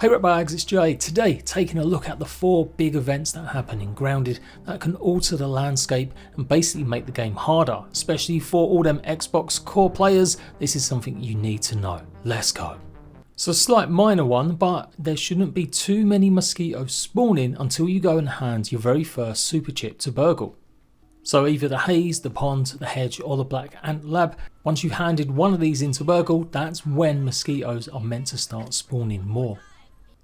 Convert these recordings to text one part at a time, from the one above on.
Hey ratbags, it's Jade. Today taking a look at the 4 big events that happen in Grounded that can alter the landscape and basically make the game harder, especially for all them Xbox core players. This is something you need to know. Let's go. So a slight minor one, but there shouldn't be too many mosquitoes spawning until you go and hand your very first Superchip to Burgle. So either the haze, the pond, the hedge or the black ant lab. Once you've handed one of these into Burgle, that's when mosquitoes are meant to start spawning more.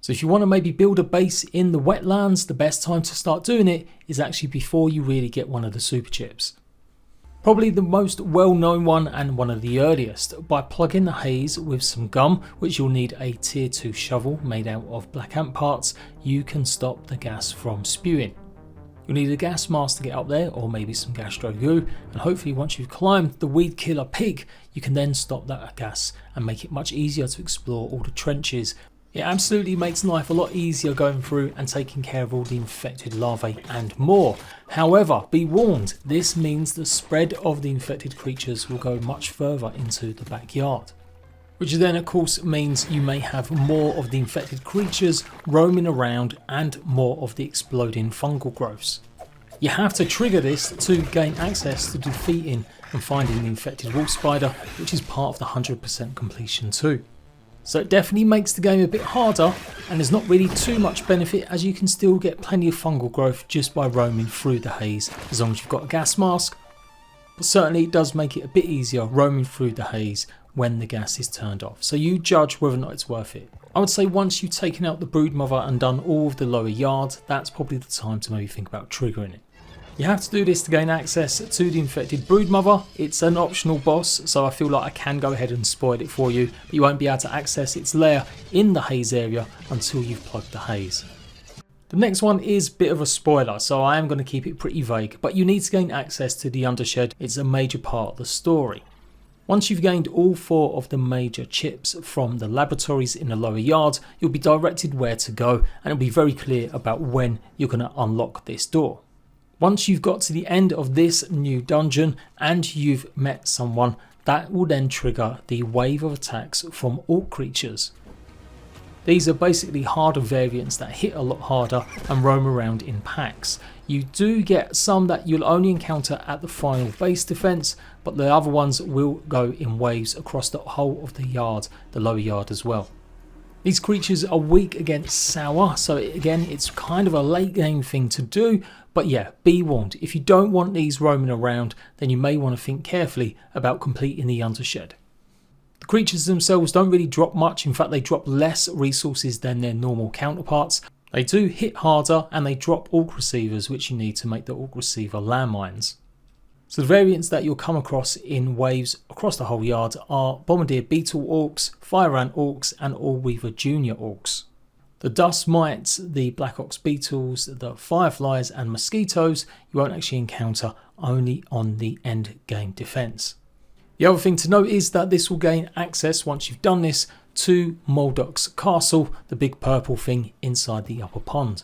So if you want to maybe build a base in the wetlands, the best time to start doing it is actually before you really get one of the Superchips. Probably the most well-known one and one of the earliest, by plugging the haze with some gum, which you'll need a tier 2 shovel made out of black ant parts, you can stop the gas from spewing. You'll need a gas mask to get up there, or maybe some gastro goo, and hopefully once you've climbed the weed killer peak, you can then stop that gas and make it much easier to explore all the trenches. It absolutely makes life a lot easier going through and taking care of all the infected larvae and more. However, be warned, this means the spread of the infected creatures will go much further into the backyard. Which then of course means you may have more of the infected creatures roaming around and more of the exploding fungal growths. You have to trigger this to gain access to defeating and finding the infected wolf spider, which is part of the 100% completion too. So it definitely makes the game a bit harder, and there's not really too much benefit as you can still get plenty of fungal growth just by roaming through the haze as long as you've got a gas mask. But certainly it does make it a bit easier roaming through the haze when the gas is turned off. So you judge whether or not it's worth it. I would say once you've taken out the brood mother and done all of the lower yard, that's probably the time to maybe think about triggering it. You have to do this to gain access to the infected brood mother. It's an optional boss, so I feel like I can go ahead and spoil it for you, but you won't be able to access its lair in the haze area until you've plugged the haze. The next one is a bit of a spoiler, so I am going to keep it pretty vague, but you need to gain access to the undershed. It's a major part of the story. Once you've gained all 4 of the major chips from the laboratories in the lower yard, you'll be directed where to go, and it'll be very clear about when you're going to unlock this door. Once you've got to the end of this new dungeon and you've met someone, that will then trigger the wave of attacks from orc creatures. These are basically harder variants that hit a lot harder and roam around in packs. You do get some that you'll only encounter at the final base defense, but the other ones will go in waves across the whole of the yard, the lower yard as well. These creatures are weak against sour, so again it's kind of a late game thing to do, but yeah, be warned, if you don't want these roaming around, then you may want to think carefully about completing the undershed. The creatures themselves don't really drop much, in fact they drop less resources than their normal counterparts. They do hit harder and they drop orc receivers, which you need to make the orc receiver landmines. So the variants that you'll come across in waves across the whole yard are Bombardier Beetle Orcs, Fire Ant Orcs and Allweaver Junior Orcs. The Dust Mites, the Black Ox Beetles, the Fireflies and Mosquitoes you won't actually encounter, only on the end game defense. The other thing to note is that this will gain access once you've done this to Moldok's Castle, the big purple thing inside the upper pond.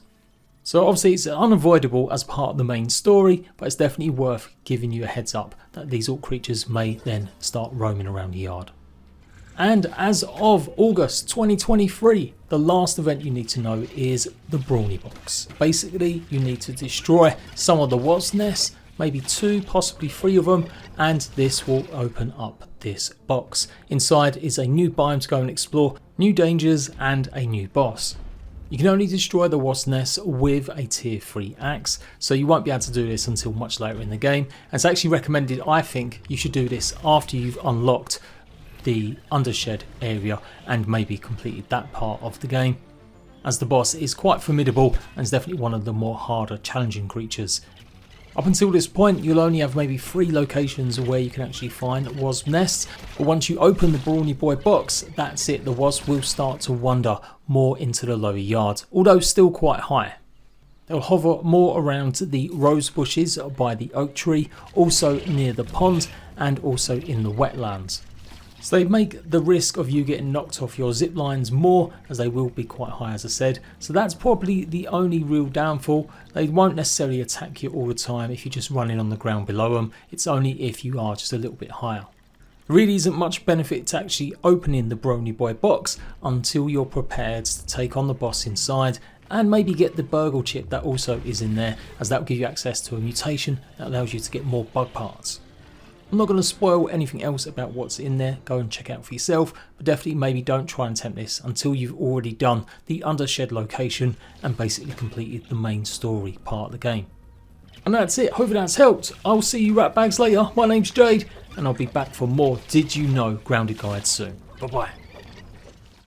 So obviously it's unavoidable as part of the main story, but it's definitely worth giving you a heads up that these orc creatures may then start roaming around the yard. And as of August 2023, the last event you need to know is the Brawny box. Basically you need to destroy some of the wasp nests, maybe 2, possibly 3 of them, and this will open up this box. Inside is a new biome to go and explore, new dangers and a new boss. You can only destroy the wasp nests with a tier 3 axe, so you won't be able to do this until much later in the game. And it's actually recommended, I think, you should do this after you've unlocked the undershed area and maybe completed that part of the game, as the boss is quite formidable and is definitely one of the more harder challenging creatures. Up until this point you'll only have maybe 3 locations where you can actually find wasp nests, but once you open the Brawny Boy box, that's it, the wasp will start to wander more into the lower yard, although still quite high. They'll hover more around the rose bushes by the oak tree, also near the pond and also in the wetlands. So they make the risk of you getting knocked off your zip lines more, as they will be quite high as I said. So that's probably the only real downfall. They won't necessarily attack you all the time if you're just running on the ground below them. It's only if you are just a little bit higher. The There really isn't much benefit to actually opening the Brawny Boy box until you're prepared to take on the boss inside and maybe get the burgle chip that also is in there, as that will give you access to a mutation that allows you to get more bug parts. I'm not going to spoil anything else about what's in there, go and check out for yourself, but definitely maybe don't try and attempt this until you've already done the undershed location and basically completed the main story part of the game. And that's it, hopefully that's helped. I'll see you ratbags later, my name's Jade, and I'll be back for more Did You Know Grounded guides soon. Bye bye.